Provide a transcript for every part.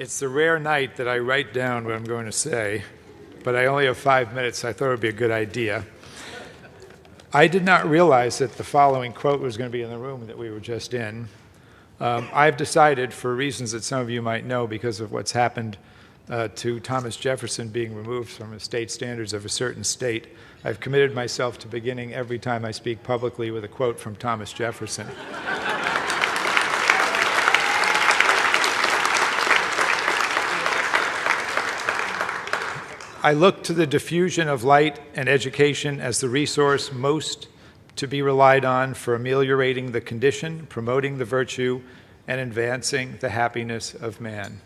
It's the rare night that I write down what I'm going to say, but I only have 5 minutes, so I thought it would be a good idea. I did not realize that the following quote was going to be in the room that we were just in. I've decided, for reasons that some of you might know because of what's happened to Thomas Jefferson being removed from the state standards of a certain state, I've committed myself to beginning every time I speak publicly with a quote from Thomas Jefferson. I look to the diffusion of light and education as the resource most to be relied on for ameliorating the condition, promoting the virtue, and advancing the happiness of man.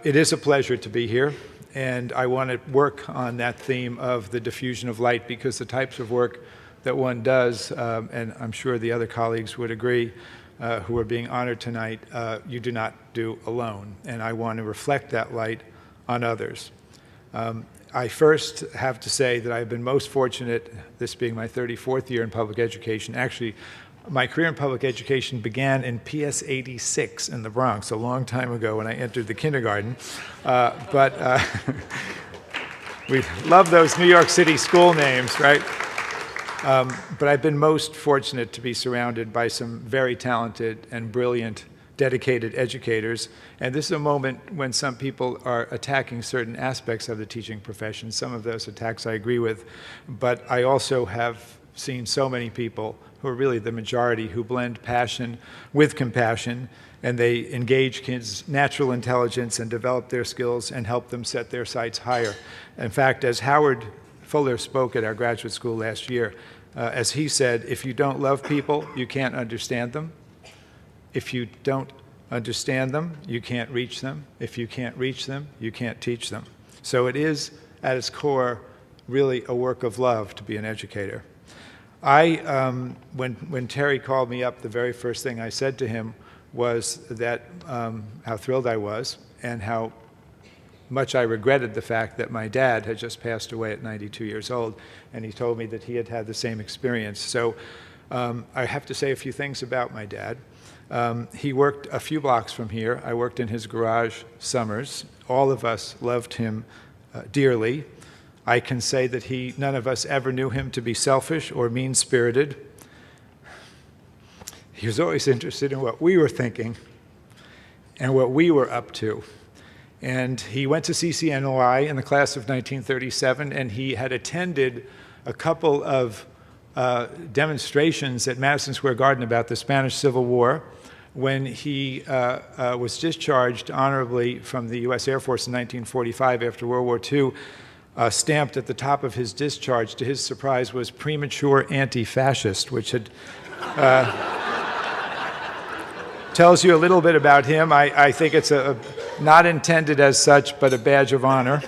It is a pleasure to be here, and I want to work on that theme of the diffusion of light because the types of work that one does, and I'm sure the other colleagues would agree, who are being honored tonight, you do not do alone, and I want to reflect that light on others. I first have to say that I've been most fortunate, this being my 34th year in public education. Actually, my career in public education began in PS 86 in the Bronx, a long time ago when I entered the kindergarten. We love those New York City school names, right? But I've been most fortunate to be surrounded by some very talented and brilliant dedicated educators, and this is a moment when some people are attacking certain aspects of the teaching profession. Some of those attacks I agree with, but I also have seen so many people who are really the majority who blend passion with compassion, and they engage kids' natural intelligence and develop their skills and help them set their sights higher. In fact, as Howard Fuller spoke at our graduate school last year, as he said, if you don't love people, you can't understand them. If you don't understand them, you can't reach them. If you can't reach them, you can't teach them. So it is, at its core, really a work of love to be an educator. When Terry called me up, the very first thing I said to him was that how thrilled I was and how much I regretted the fact that my dad had just passed away at 92 years old, and he told me that he had had the same experience. So I have to say a few things about my dad. He worked a few blocks from here. I worked in his garage summers. All of us loved him dearly. I can say that none of us ever knew him to be selfish or mean-spirited. He was always interested in what we were thinking and what we were up to. And he went to CCNY in the class of 1937, and he had attended a couple of demonstrations at Madison Square Garden about the Spanish Civil War when he was discharged honorably from the U.S. Air Force in 1945 after World War II. Stamped at the top of his discharge, to his surprise, was premature anti-fascist, which had tells you a little bit about him. I think it's not intended as such, but a badge of honor.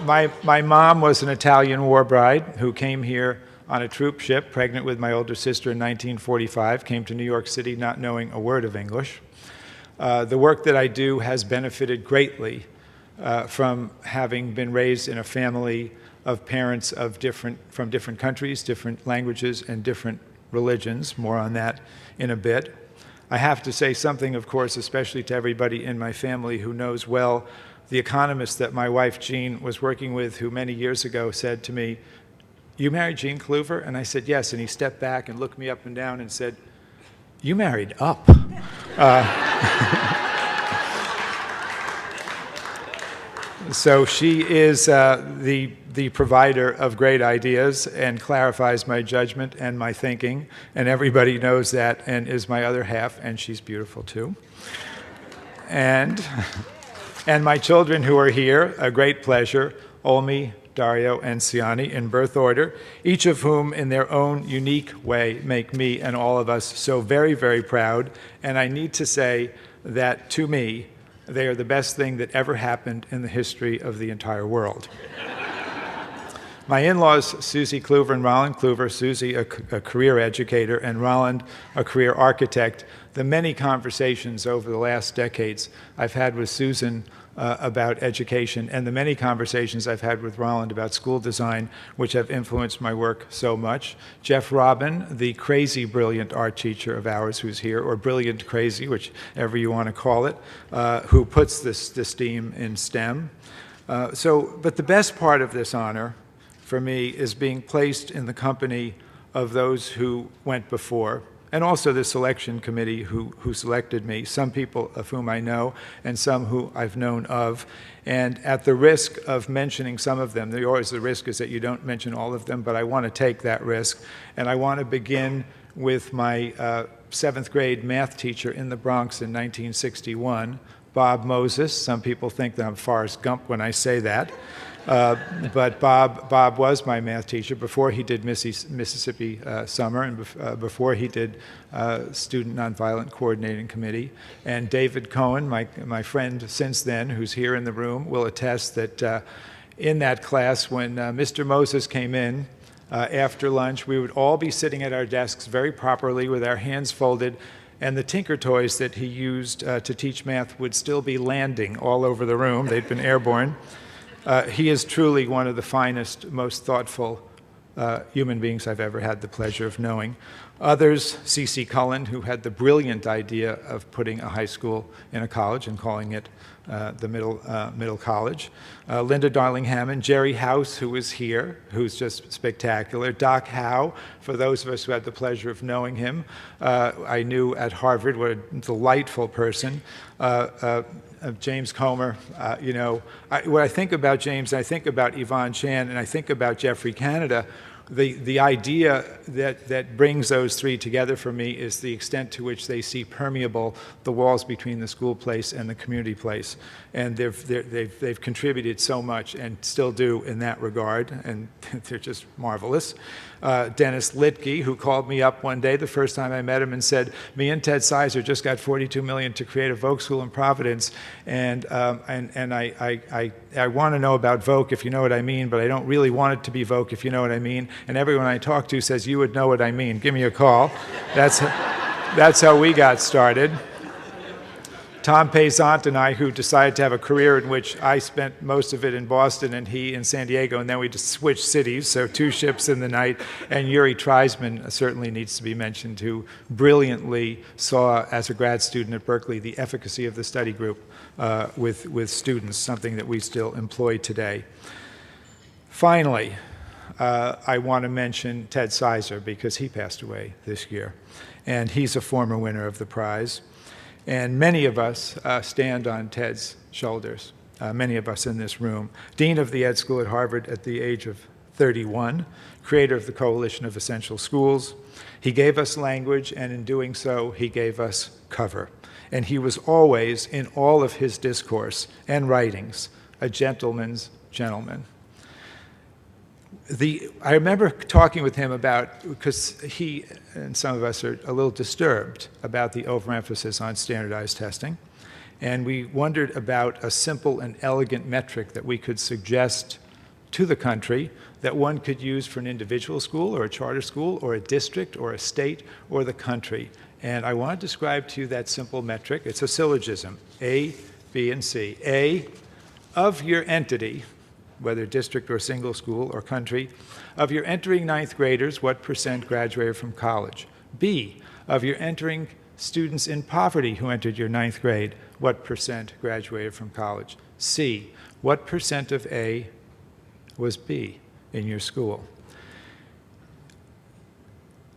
My mom was an Italian war bride who came here on a troop ship, pregnant with my older sister in 1945, came to New York City not knowing a word of English. The work that I do has benefited greatly from having been raised in a family of parents from different countries, different languages, and different religions. More on that in a bit. I have to say something, of course, especially to everybody in my family who knows well the economist that my wife, Jean, was working with, who many years ago said to me, "You married Jean Kluver?" And I said, "Yes." And he stepped back and looked me up and down and said, "You married up." So she is the provider of great ideas and clarifies my judgment and my thinking, and everybody knows that, and is my other half, and she's beautiful too. And my children who are here, a great pleasure, Olmi, Dario, and Siani, in birth order, each of whom in their own unique way make me and all of us so very, very proud. And I need to say that, to me, they are the best thing that ever happened in the history of the entire world. My in-laws, Susie Kluver and Roland Kluver, Susie a career educator and Roland a career architect. The many conversations over the last decades I've had with Susan about education, and the many conversations I've had with Roland about school design, which have influenced my work so much. Jeff Robin, the crazy brilliant art teacher of ours who's here, or brilliant crazy, whichever you want to call it, who puts this theme in STEM. But the best part of this honor for me is being placed in the company of those who went before, and also the selection committee who selected me, some people of whom I know and some who I've known of. And at the risk of mentioning some of them, the risk is that you don't mention all of them, but I want to take that risk. And I want to begin with my 7th grade math teacher in the Bronx in 1961, Bob Moses. Some people think that I'm Forrest Gump when I say that. But Bob was my math teacher before he did Mississippi Summer and before he did Student Nonviolent Coordinating Committee. And David Cohen, my friend since then, who's here in the room, will attest that in that class, when Mr. Moses came in after lunch, we would all be sitting at our desks very properly with our hands folded, and the Tinker Toys that he used to teach math would still be landing all over the room. They'd been airborne. He is truly one of the finest, most thoughtful human beings I've ever had the pleasure of knowing. Others, C.C. Cullen, who had the brilliant idea of putting a high school in a college and calling it the middle college. Linda Darling-Hammond, Jerry House, who is here, who's just spectacular. Doc Howe, for those of us who had the pleasure of knowing him, I knew at Harvard, what a delightful person. James Comer, when I think about James, I think about Yvonne Chan, and I think about Jeffrey Canada. The idea that brings those three together for me is the extent to which they see permeable the walls between the school place and the community place. And they've contributed so much and still do in that regard, and they're just marvelous. Dennis Litke, who called me up one day the first time I met him and said, me and Ted Sizer just got $42 million to create a Voc school in Providence, and I want to know about Voc, if you know what I mean, but I don't really want it to be Voc, if you know what I mean. And everyone I talk to says, you would know what I mean. Give me a call. That's how we got started. Tom Payzant and I, who decided to have a career in which I spent most of it in Boston and he in San Diego, and then we just switched cities, so 2 ships in the night. And Yuri Treisman certainly needs to be mentioned, who brilliantly saw, as a grad student at Berkeley, the efficacy of the study group with students, something that we still employ today. Finally, I want to mention Ted Sizer, because he passed away this year, and he's a former winner of the prize. And many of us stand on Ted's shoulders, many of us in this room. Dean of the Ed School at Harvard at the age of 31, creator of the Coalition of Essential Schools. He gave us language, and in doing so, he gave us cover. And he was always, in all of his discourse and writings, a gentleman's gentleman. I remember talking with him about, because he and some of us are a little disturbed about the overemphasis on standardized testing, and we wondered about a simple and elegant metric that we could suggest to the country that one could use for an individual school or a charter school or a district or a state or the country. And I want to describe to you that simple metric. It's a syllogism, A, B, and C. A, of your entity, whether district or single school or country, of your entering 9th graders, what % graduated from college? B, of your entering students in poverty who entered your 9th grade, what % graduated from college? C, what % of A was B in your school?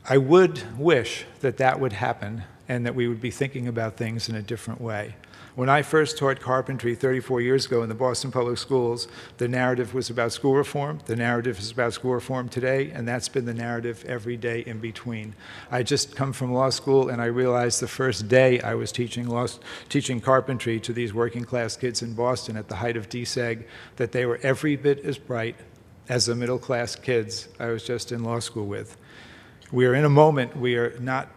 I would wish that that would happen and that we would be thinking about things in a different way. When I first taught carpentry 34 years ago in the Boston Public Schools, the narrative was about school reform. The narrative is about school reform today, and that's been the narrative every day in between. I just come from law school, and I realized the first day I was teaching carpentry to these working class kids in Boston at the height of DSEG that they were every bit as bright as the middle class kids I was just in law school with. We are in a moment we are not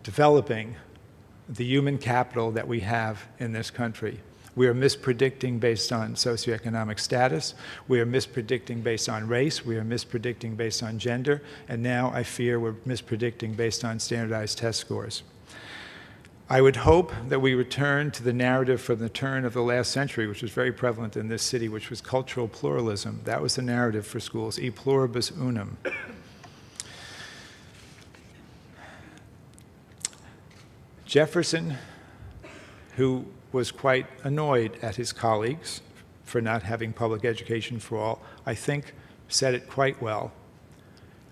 developing the human capital that we have in this country. We are mispredicting based on socioeconomic status. We are mispredicting based on race. We are mispredicting based on gender. And now I fear we're mispredicting based on standardized test scores. I would hope that we return to the narrative from the turn of the last century, which was very prevalent in this city, which was cultural pluralism. That was the narrative for schools, e pluribus unum. Jefferson, who was quite annoyed at his colleagues for not having public education for all, I think said it quite well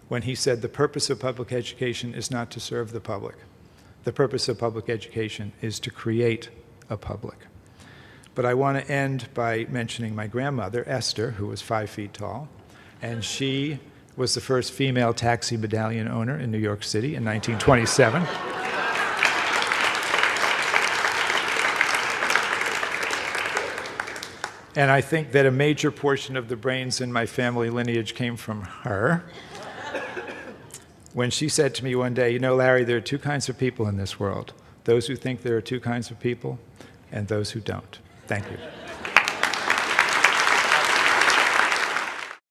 when he said the purpose of public education is not to serve the public. The purpose of public education is to create a public. But I want to end by mentioning my grandmother, Esther, who was 5 feet tall, and she was the first female taxi medallion owner in New York City in 1927. And I think that a major portion of the brains in my family lineage came from her. When she said to me one day, you know, Larry, there are 2 kinds of people in this world. Those who think there are 2 kinds of people, and those who don't. Thank you.